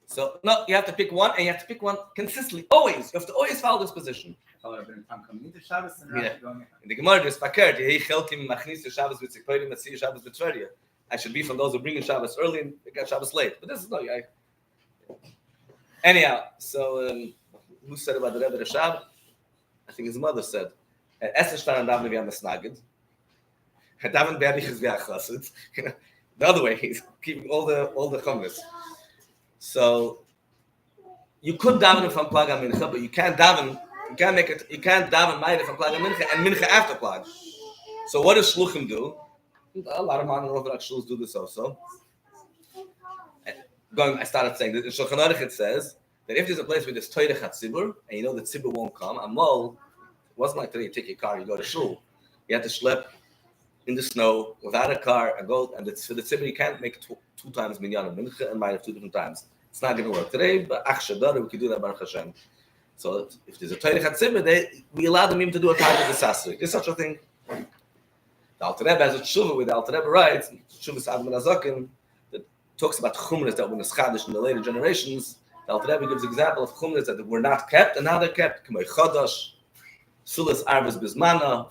Speaker 2: So no, you have to pick one, and you have to pick one consistently. Always, you have to always follow this position.
Speaker 6: Coming into Shabbos and going
Speaker 2: in the Gemara, there's Pakert. I should be from those who bring in Shabbos early and pick out Shabbos late. But this is no. Anyhow, so who said about the Rebbe Rashab? I think his mother said. The other way, he's keeping all the chumras. So you could daven from plaga mincha, but you can't daven. You can't daven ma'ariv from plaga mincha and mincha after plaga. So what does shluchim do? A lot of modern Orthodox shuls do this also. I started saying that in Shulchan Aruch it says that if there's a place where there's toirech hatzibur and you know the tzibur won't come, amol, it wasn't like today you take your car, you go to shul. You have to schlep in the snow without a car and go, and for the tzibur you can't make two times minyan of mincha and ma'ariv 2 different times. It's not going to work today, but achshadar we can do that Baruch Hashem. So if there's a toirech hatzibur, we allow them even to do a tarta desasane. There's such a thing. The Alter Rebbe has a tshuva where the Alter Rebbe writes, Tshuvas Admon Azaken, that talks about chumras that were neschadish in the later generations. The Alter Rebbe gives an example of chumras that were not kept and now they're kept. K'may Chodosh, Sulas Arvis Bismana.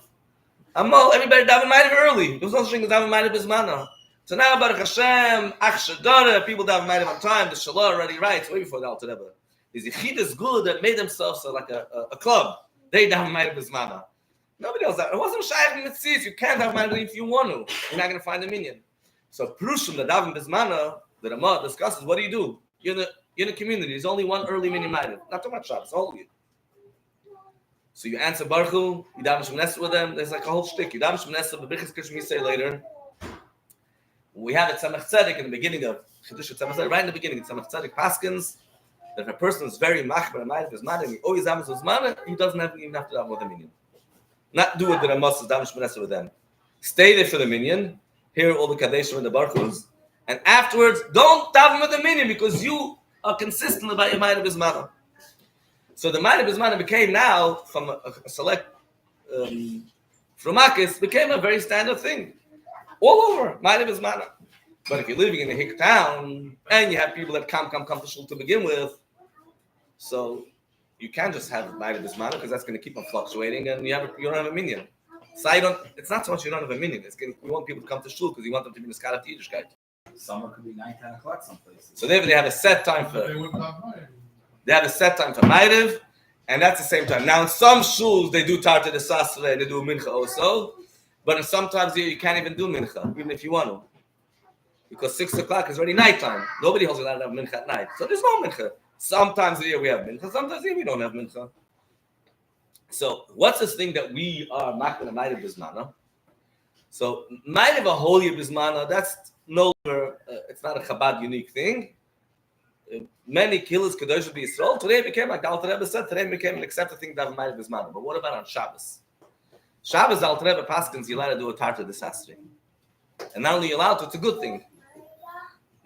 Speaker 2: Amol, everybody daven ma'ariv early. There was no such thing as daven ma'ariv Bismana. So now, Baruch Hashem, Ach Shadara, people daven ma'ariv on time. The Shalah already writes, way before the Alter Rebbe. These Yechidus Gula that made themselves like a club. They daven ma'ariv Bismana. Nobody else. It wasn't Shaykh in the You can't have money if you want to. You're not going to find a minion. So Prushim, the Davin Bismana, the Ramah discusses, what do? You're in a community. There's only one early minion ma'ariv. Not too much Shabbos, all of you. So you answer Baruch Hu, you daven Shemoneh with them. There's like a whole shtick. You daven Shemoneh, but B'Bichas Kishmi you say later. We have at Tzemach Tzedek in the beginning of Chidush Tzemach Tzedek, right in the beginning, Tzemach Tzedek Paskins, that if a person is very machbar and ma'ariv Bismana, and he always davens Bismana, he doesn't even have to daven with a minion. Not do it that I must daven Shemoneh with them. Stay there for the minyan. Hear all the kadeshim and the baruchos, and afterwards don't daven with the minyan because you are consistent about your ma'ariv Bismana. So the ma'ariv Bismana became now from a select frumakis became a very standard thing all over ma'ariv Bismana. But if you're living in a hick town and you have people that come to shul to begin with, so you can't just have ma'ariv Bismana because that's going to keep on fluctuating, and you don't have a minyan. So it's not so much you don't have a minyan. You want people to come to shul because you want them to be in the skala Yiddishkeit.
Speaker 6: Summer could be 9, 10 o'clock some places.
Speaker 2: So they have a set time for. They have a set time for ma'ariv, and that's the same time. Now in some shuls they do tarta desasane and they do mincha also, But sometimes you can't even do mincha, even if you want to. Because 6 o'clock is already nighttime. Nobody holds allowed to have mincha at night. So there's no mincha. Sometimes a year we have mincha, sometimes a year we don't have mincha. So what's this thing that we are not going to might of bismana? So might of a whole year bismana, that's no longer, it's not a Chabad unique thing. Many killers Kadosh be Yisrael. Today it became, like the Alter Rebbe said, today it became an accepted thing that might have bismana. But what about on Shabbos? Shabbos, Alter Rebbe Paskins, you're allowed to do a tartar disastri. And not only you're allowed to, it's a good thing.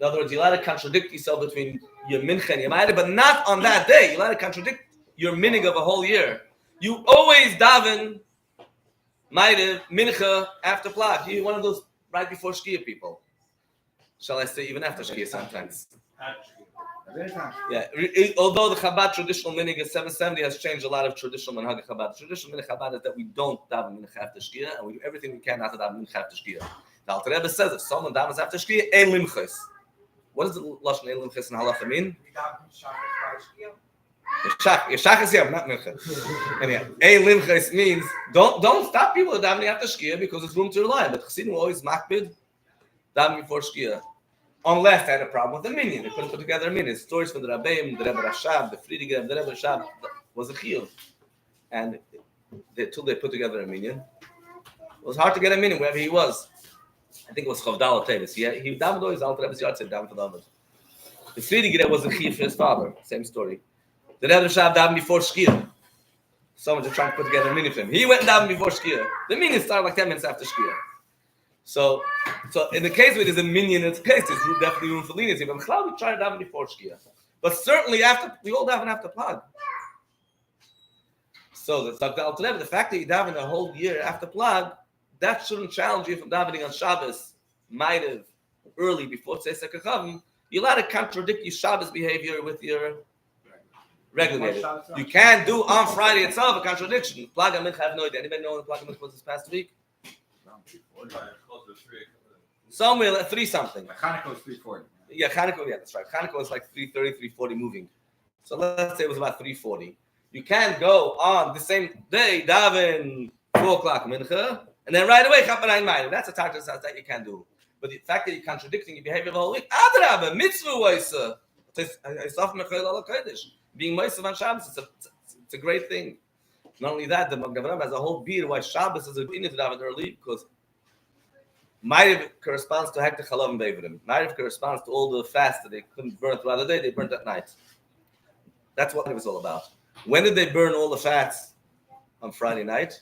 Speaker 2: In other words, you're allowed to contradict yourself between your mincha and your ma'ariv, but not on that day. You're allowed to contradict your minig of a whole year. You always daven ma'ariv, mincha after plag. You're one of those right before shkia people. Shall I say even after shkia sometimes? Yeah. Although the Chabad traditional minig is 770 has changed a lot of traditional minhag Chabad. Traditional minig Chabad is that we don't daven mincha after shkia, and we do everything we can not to daven mincha after shkia. The Alter Rebbe says if someone davens after shkia, ein limchos. What does the lashon ein limchos in halacha mean? Yeshachas, yeah, not mincha. Anyhow, ein limchos means don't stop people davening after shkia because there's room to rely. But Chassidim will always makbid daven before shkia, unless they had a problem with the minyan. They couldn't put together a minyan. Stories from the Rabbeim, the Rebbe Rashab, the Friediger, the Rebbe Rashab was a chiyuv, and until they put together a minyan, it was hard to get a minyan wherever he was. I think it was Chavdal Tevis. He davened always Alter Rebbe's yard said daven for the others. The Friediger was a chiyuv for his father. Same story. The Rebbe Rashab davened before shkia. Someone just trying to put together a minyan for him. He went and davened before shkia. The minyan started like 10 minutes after shkia. So in the case where there's a minyan in its case, there's definitely room for leniency. But we try to daven before shkia. But certainly we all daven after plag. So the fact that you daven a whole year after plag, that shouldn't challenge you from davening on Shabbos, might have early before Tzei Sekachavim. You're allowed to contradict your Shabbos behavior with your regular behavior. You can't do on Friday itself a contradiction. Plag and Mincha, I have no idea. Anybody know when Plag and Mincha was this past week? Somewhere at 3 something.
Speaker 7: Hanukkah was 3:40.
Speaker 2: Yeah, Hanukkah, yeah, that's right. Hanukkah was like 3:30, 3:40 moving. So let's say it was about 3:40. You can't go on the same day, daven 4 o'clock mincha, and then right away, chaperayim ma'ariv. That's a tartar that you can't do. But the fact that you're contradicting your behavior the whole week, adrabah, mitzvah waisa. Being Moisav on Shabbos, it's a great thing. Not only that, the Magen Avraham has a whole beer why Shabbos is a beginning to daven early, because Ma'ariv corresponds to Hekta Chalav and Beivrim. Ma'ariv corresponds to all the fasts that they couldn't burn throughout the day, they burnt at night. That's what it was all about. When did they burn all the fats? On Friday night?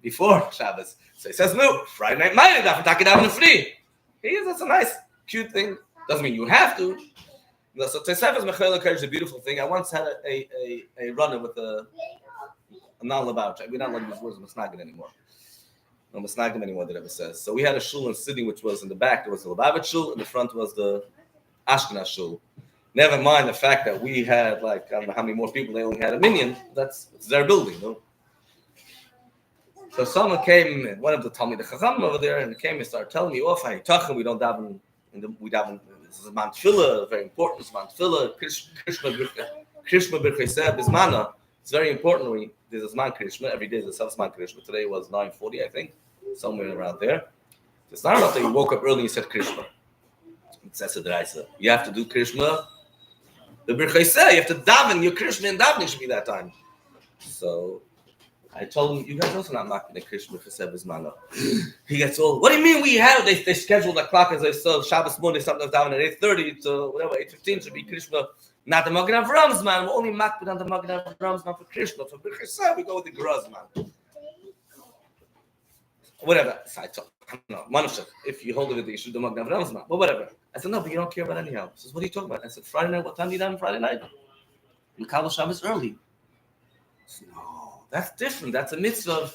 Speaker 2: Before Shabbos. So he says, no, Friday night Ma'ariv, daven daven free. That's a nice, cute thing. Doesn't mean you have to. So Tosefes Mechel HaKodesh is a beautiful thing. I once had a runner with a non-Lubavitch. We're not letting use words Masnagin anymore. No Masnagin anymore, that ever says. So we had a shul in Sydney, which was in the back. There was the Lubavitch shul, and the front was the Ashkenaz shul. Never mind the fact that we had, like, I don't know how many more people, they only had a minyan. It's their building, no? So someone came, one of the Talmidei Chacham over there, and came and started telling me, we don't daven, we daven. This is Mount Tefillah, very important. It's Mount Tefillah. Krishma Bircheseh Bismana. It's very important. There's a Zman Krishma. Every day there's a Zman Krishma. Today was 9:40, I think, somewhere around there. It's not enough that you woke up early and you said Krishma. It's a Draisa. You have to do Krishma. The Bircheseh, you have to daven. Your Krishma and davening should be that time. So I told him, you guys also not knocking the Krishma Bircheseh Bismana. He gets all, what do you mean we have? They scheduled the clock as I saw Shabbos morning, something down at 8:30 to whatever, 8:15 should be Krishma. Not the Magen Avram's man. We're only makbid on the Magen Avram's man for Krishma. For Bircheseh, we go with the Geraz man. Whatever. So I told him, no, Manusha, if you hold it with the issue, the Magen Avram's man. But whatever. I said, no, but you don't care about anyhow. He says, what are you talking about? I said, Friday night, what time do you daven Friday night? Makabel Shabbos early. I said, no, that's different. That's a mitzvah.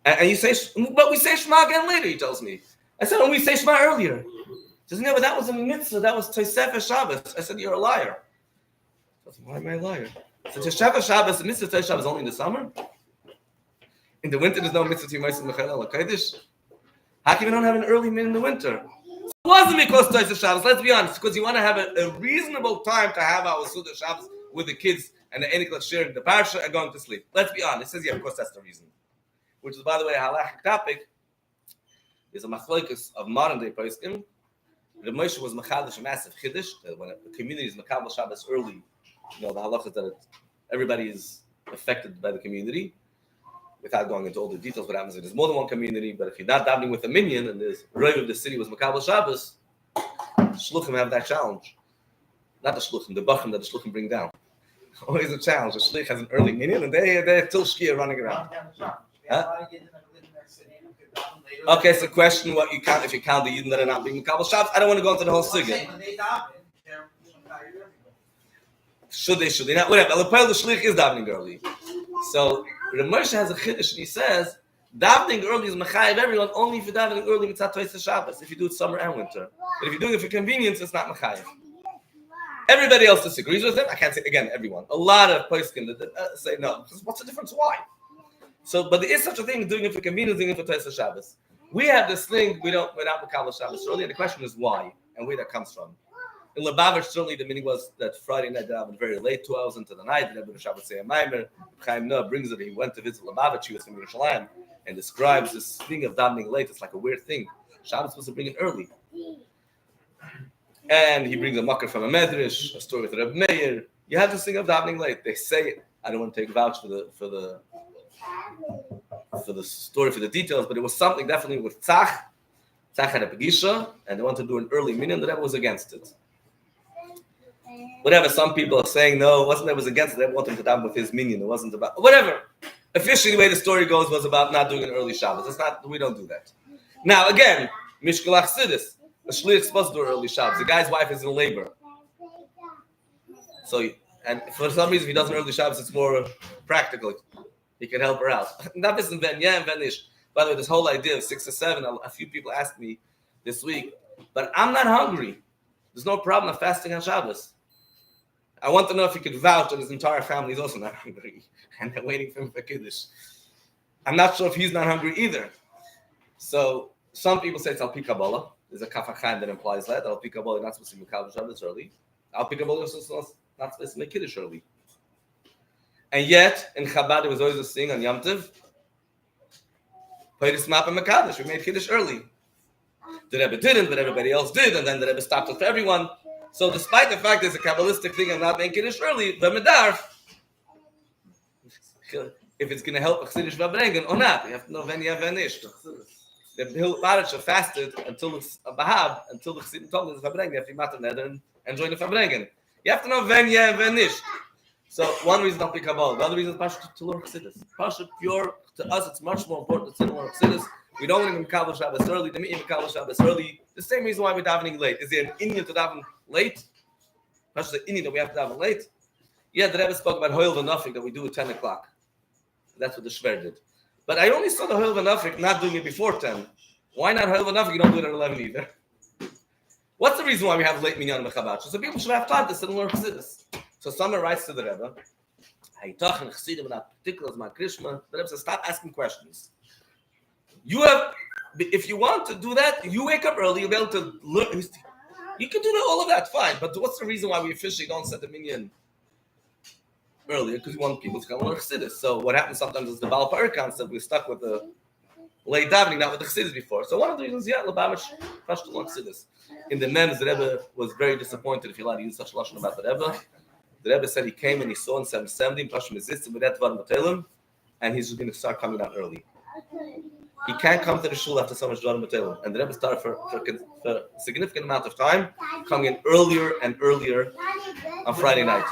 Speaker 2: And you say, but we say Shema again later, he tells me. I said, oh, we say Shema earlier. He says, no, but that was a mitzvah. That was Tosefes Shabbos. I said, you're a liar. I said, why am I a liar? I said, Tosefes Shabbos, the mitzvah Tosefes Shabbos only in the summer? In the winter, there's no mitzvah to Yemais and Mechel HaKodesh. How come you don't have an early min in the winter? It wasn't because Tosefes Shabbos. Let's be honest. Because you want to have a reasonable time to have our Suda Shabbos with the kids and the Enikla sharing the parsha and going to sleep. Let's be honest. It says, yeah, of course, that's the reason. which is, by the way, a halachic topic, is a machlokes of modern day poskim. The Moshe was machadish a massive chiddush that when the community is makabel Shabbos early, the halacha is that everybody is affected by the community. Without going into all the details, what happens if there's more than one community, but if you're not davening with a minyan and the road of the city was makabel Shabbos, shluchim have that challenge. Not the shluchim, the bachim that the shluchim bring down. Always a challenge. The shlich has an early minyan and they're till shkia running around. Okay, so question what you count if you count the Yidden that are not being makabel Shabbos. I don't want to go into the whole sugya. Should they not? Whatever. The shlich is davening early. So the Moshe has a chiddush and he says davening early is mechayev everyone only if you're davening early mitzat Tosefos Shabbos. If you do it summer and winter, but if you're doing it for convenience, it's not mechayev. Everybody else disagrees with him. I can't say again everyone. A lot of poskim that say no. What's the difference? Why? So, but there is such a thing doing it for convenience, doing it for Tosefos Shabbos. We have this thing we're not makabel Shabbos early, and the question is why and where that comes from. In Lubavitch, certainly the meaning was that Friday night they davened very late, 2 hours into the night. The Rebbe Shabbos say a maimer. Chaim Noah brings it. He went to visit Lubavitch. He was from Yerushalayim and describes this thing of davening late. It's like a weird thing. Shabbos was to bring it early, and he brings a makar from a medrash, a story with Rebbe Meir. You have this thing of davening late. They say it. I don't want to take vouch for the story for the details, but it was something definitely with Tzach. Tzach had a pegisha, and they wanted to do an early minyan. The Rebbe was against it. Whatever, some people are saying no, it wasn't that it was against it. They wanted to daven with his minyan. It wasn't about whatever. Officially, the way the story goes was about not doing an early Shabbos. It's not. We don't do that. Now again, mishkalach sidis. The shliach is supposed to do early Shabbos. The guy's wife is in labor, so and for some reason, if he does an early Shabbos, it's more practical. He can help her out. Not this and then, yeah, and venish. By the way, this whole idea of 6 or 7, a few people asked me this week, but I'm not hungry. There's no problem of fasting on Shabbos. I want to know if he could vouch that his entire family is also not hungry and they're waiting for him for Kiddush. I'm not sure if he's not hungry either. So some people say it's Al Pi Kabbalah. There's a Kaf HaChaim that implies that. Al Pi Kabbalah, you're not supposed to make Kabbalah Shabbos early. Al Pi Kabbalah, you're not supposed to make Kiddush early. And yet, in Chabad, there was always this thing on Yom Tov. Peiris Map and Mekadosh. We made Kiddush early. The Rebbe didn't, but everybody else did, and then the Rebbe stopped it for everyone. So, despite the fact there's a Kabbalistic thing of not making Kiddush early, the Medar, if it's going to help Chassidus Vabrengen or not, you have to know when you have Venish. The Baruch fasted until it's a Bahab, until the Chassidim told us Vabrengen, you have to be Matar Neder and join the Vabrengen. You have to know when you have Venish. So one reason Al Pi Kabbalah, the other reason is Pashut to learn Chassidus. Pashut pure, to us it's much more important to learn Chassidus. We don't want to Makabel Shabbos early, the meeting Makabel Shabbos early. The same reason why we're davening late. Is there an Indian to daven late? Pashut the Indian that we have to daven late? Yeah, the Rebbe spoke about Hoil V'Nafik that we do at 10 o'clock. That's what the Shver did. But I only saw the Hoil V'Nafik not doing it before 10. Why not Hoil V'Nafik? You don't do it at 11 either. What's the reason why we have late minyan Mechabad? So people should have time to sit and learn Chassidus. So someone writes to the Rebbe, "Hey, talking Chassidim about particulars, my Krishma." The Rebbe says, "Stop asking questions. You have, if you want to do that, you wake up early. You'll be able to learn. You can do all of that, fine. But what's the reason why we officially don't set the minyan earlier? Because we want people to come learn Chassidus. So what happens sometimes is the Baal Pa'er concept. We're stuck with the late davening, not with the Chassidus before. So one of the reasons, yeah, Lubavitch rushed to learn Chassidus. In the Mems, the Rebbe was very disappointed if you're allowed to use such lashon about the Rebbe. The Rebbe said he came and he saw in 770, and he's going to start coming out early. He can't come to the shul after so much Dvarim B'Telem. And the Rebbe started for a significant amount of time, coming in earlier and earlier on Friday night.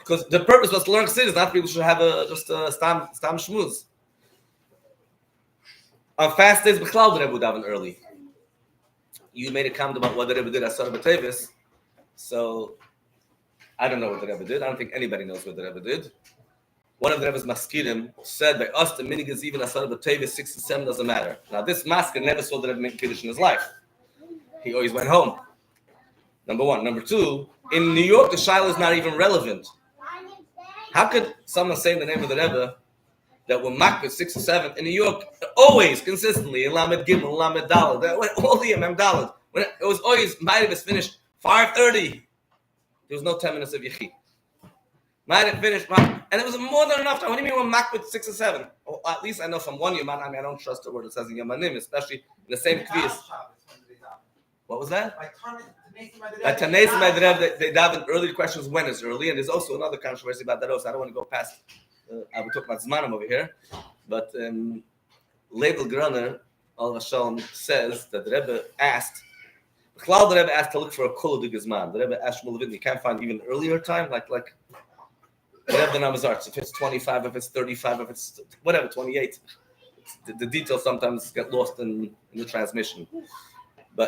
Speaker 2: Because the purpose was to learn Chassidus, not people should have just a stam shmuz. On fast days, B'chlal, the Rebbe would daven early. You made a comment about what the Rebbe did at Sarah B'Tevis. So, I don't know what the Rebbe did. I don't think anybody knows what the Rebbe did. One of the Rebbe's maskirim said by us, the minig is even Asar B'Tevis 6 and 7 doesn't matter. Now, this masker never saw the Rebbe make Kiddush in his life. He always went home. Number one. Number two, in New York, the Shiloh is not even relevant. How could someone say in the name of the Rebbe that when Makbid 6 and 7 in New York, always, consistently, in Lamed Gimel, Lamed Daled, all the Mem Daled, when it was always, might have finished 5:30. There was no 10 minutes of Yechi. Might have finished, and it was more than enough time. What do you mean when Makbid 6 or 7? Or at least I know from one Yaman, I don't trust the word it says in Yamanim, especially in the same Kvias. What was that? By Tanais and by the Rebbe, they daven early. The question is when is early, and there's also another controversy about that. Also, I don't want to go past. I will talk about Zmanim over here, but Label Grunner, Al Hashem, says that the Rebbe asked. The Rebbe asked to look for a Kollel de Gizman. The Rebbe asked Shmuel Levin, you can't find even earlier time, like whatever the numbers are. So if it's 25, if it's 35, if it's whatever, 28. The details sometimes get lost in the transmission.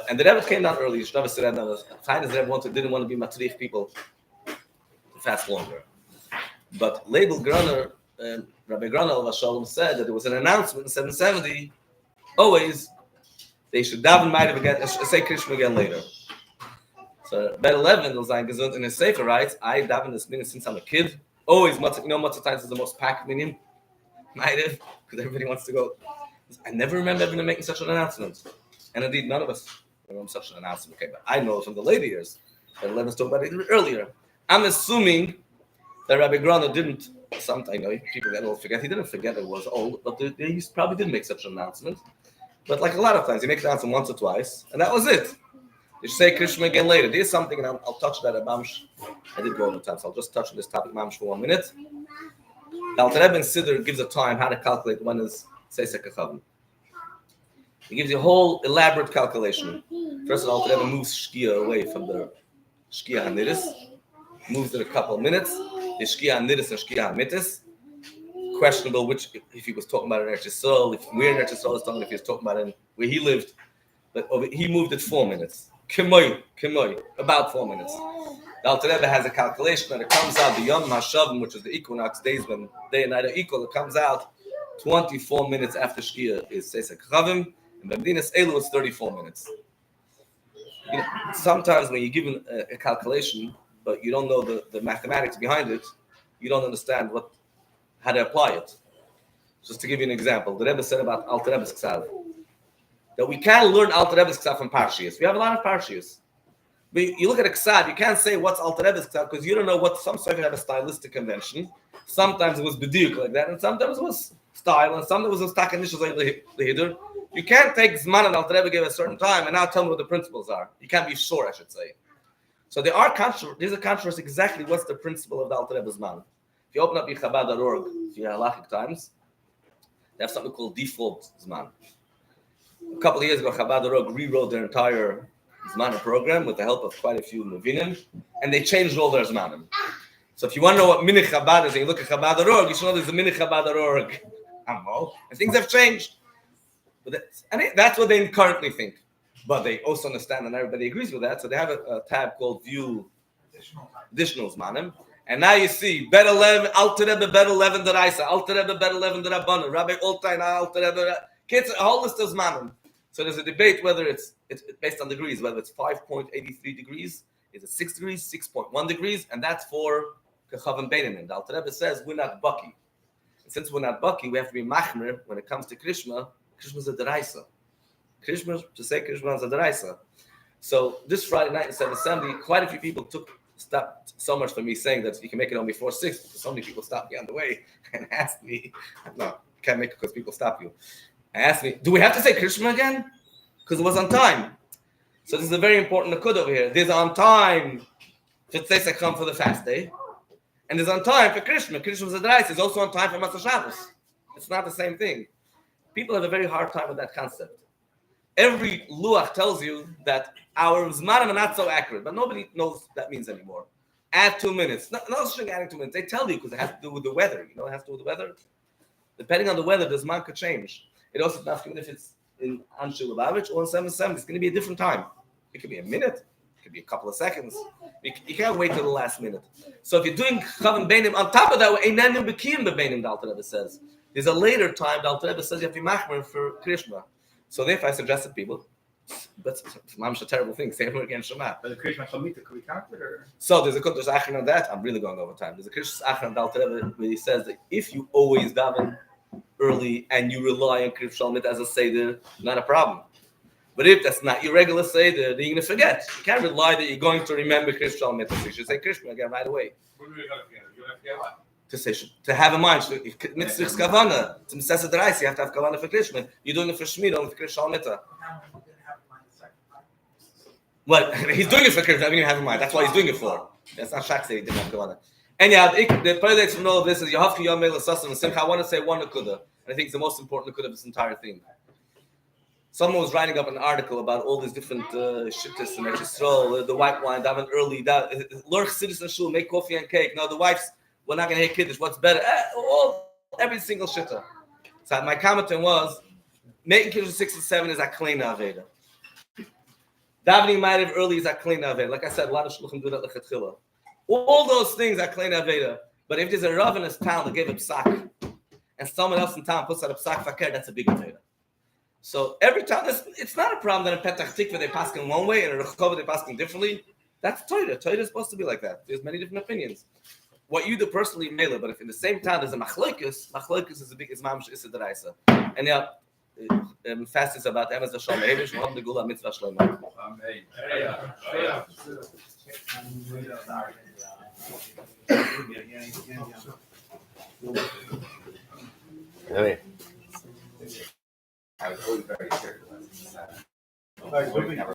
Speaker 2: And the Rebbe came down early. The Rebbe said that the Rebbe didn't want to be matrich people to fast longer. But Label Grunner, Rabbi Grunner Al Shalom said that there was an announcement in 770. Always, they should daven might again, say Krishma again later. So Bet 11 gesund in his sefer writes, I daven this minute since I'm a kid. Always, Matzah times is the most packed minyan. Might have, because everybody wants to go. I never remember ever making such an announcement. And indeed, none of us remember such an announcement. Okay, but I know from the later years that 11 talked about it earlier. I'm assuming that Rabbi Grano didn't. Sometimes, people get old, forget. He didn't forget it was old, but he probably did make such an announcement. But like a lot of times, he makes an announcement once or twice, and that was it. You should say Krishma again later. There's something, and I'll touch that at Mamsh. I did go over time, so I'll just touch on this topic, Mamsh, for 1 minute. The Alter Rebbe in Siddur gives a time how to calculate when is Seisek HaChavim. He gives you a whole elaborate calculation. First of all, Alter Rebbe moves Shkia away from the Shkia HaNidis, moves it a couple of minutes. The Shkia HaNidis and Shkia HaMitis. Questionable which, if he was talking about it in Eretz Yisrael, if we're in Eretz Yisrael, if he was talking about it where he lived. But he moved it 4 minutes. Kimoy, about 4 minutes. The Alter Rebbe has a calculation that it comes out, the Yom HaShavim, which is the equinox days when day and night are equal, it comes out 24 minutes after Shkia is Seisek Chavim, and B'Medinas Elu is 34 minutes. Sometimes when you're given a calculation, but you don't know the mathematics behind it, you don't understand how to apply it. Just to give you an example, the Rebbe said about Alter Rebbe's Ksav, that we can learn Alter Rebbe's Ksav from Parshias. We have a lot of Parshias. But you look at a Ksav, you can't say what's Alter Rebbe's Ksav because you don't know what. Some sort of have a stylistic convention. Sometimes it was bediuk like that, and sometimes it was style, and sometimes it was a stack initials like the Hiddur. You can't take Zman and Alter Rebbe give a certain time and now tell me what the principles are. You can't be sure, I should say. So there's a controversy exactly what's the principle of the Alter Rebbe's Zman. If you open up Chabad.org, if you have halachic times, they have something called default Zman. A couple of years ago, Chabad.org rewrote their entire Zmanim program with the help of quite a few Nevinim, and they changed all their Zmanim. So if you want to know what Minich Chabad is, and you look at Chabad.org, you should know there's a Minich Chabad.org. And things have changed. But that's what they currently think. But they also understand, and everybody agrees with that, so they have a tab called View Additional Zmanim. And now you see, Bet 11, Alter Rebbe, Bet 11, the Raisa, Alter Rebbe, Bet 11, the Rabbanan, Rabbi Oltain, Alter Rebbe, kids, a whole list of Zmanim. So there's a debate whether it's based on degrees, whether it's 5.83 degrees, is it 6 degrees, 6.1 degrees, and that's for Kechavim Beinanim. The Alter Rebbe says we're not Baki. And since we're not Baki, we have to be Machmer when it comes to Krishma. Krishma's a Deraisa. Krishma, to say Krishma is a Deraisa. So this Friday night in 770, quite a few people stopped so much for me saying that you can make it on before 6, because so many people stopped me on the way and asked me, no, you can't make it because people stop you. And asked me, do we have to say Krishma again? Because it was on time. So this is a very important nakud over here. There's on time for Tzesek Chum for the fast day, and there's on time for Krishma. Krishma's a Drais is also on time for Matzah Shabbos. It's not the same thing. People have a very hard time with that concept. Every luach tells you that our zmanim are not so accurate, but nobody knows what that means anymore. Add 2 minutes. No string adding 2 minutes. They tell you because it has to do with the weather. You know, it has to do with the weather. Depending on the weather, the zman could change. It also not even if it's in Anshe Lubavitch or in 770, it's going to be a different time. It could be a minute. It could be a couple of seconds. You can't wait till the last minute. So if you're doing Chavim Beinim, on top of that, Einanim B'kiyim B'Beinim, the Alter Rebbe says. There's a later time, the Alter Rebbe says you have to be machmer for Krishma. So therefore I suggested people, that's a terrible thing, say it again, Shema.
Speaker 7: But the Krishma Shalmita, could we count it? Or?
Speaker 2: So there's Achron on that, I'm really going over time. There's a Krishma Achron on the Alter Rebbe where he says that if you always daven early and you rely on Krishma Shalmit as a Seder, not a problem. But if that's not your regular Seder, then you're going to forget. You can't rely that you're going to remember Krishma Shalmit. So you should say Krishma again right away.
Speaker 4: What do we got again? You forget what.
Speaker 2: To have in mind, mitzvah kavana, to mitzvah deraisa, you have to have kavana for Krishna. You're doing it for Shmita, only for Krishna Almita. Well, he's doing it for Krishna. I mean, you have in mind. That's why he's doing it for. That's not Shak say he didn't have kavana. And yeah, the paradox from all of this is Yahavki Yomel Sassan and Simcha. I want to say one nakuda, and I think it's the most important nakuda of this entire thing. Someone was writing up an article about all these different shittas and Yisrael, the white wine, daven early, lurch citizen shul, make coffee and cake. No, the wives, we're not going to hate kiddush. What's better? Every single shitta. So my comment was, making kiddush 6 and 7 is a kleina aveda. Davening ma'ariv early is a kleina aveda. Like I said, a lot of shluchim do that lechatchila. All those things are kleina aveda. But if there's a rav in his town that gave a psak, and someone else in town puts out a psak fakir, that's a big aveda. So every time, it's not a problem that in Petach Tikva they pass in one way and in Rehovot they pass in differently. That's Torah. Torah is supposed to be like that. There's many different opinions. What you do personally, mele, but if in the same time there's a machlokes is a big mamish issa deraisa. And yeah, fast is about Emes V'Shalom Eivish, Mohamed the Gula Mitzvah Shlomo.
Speaker 8: Amen.
Speaker 7: I was always very careful.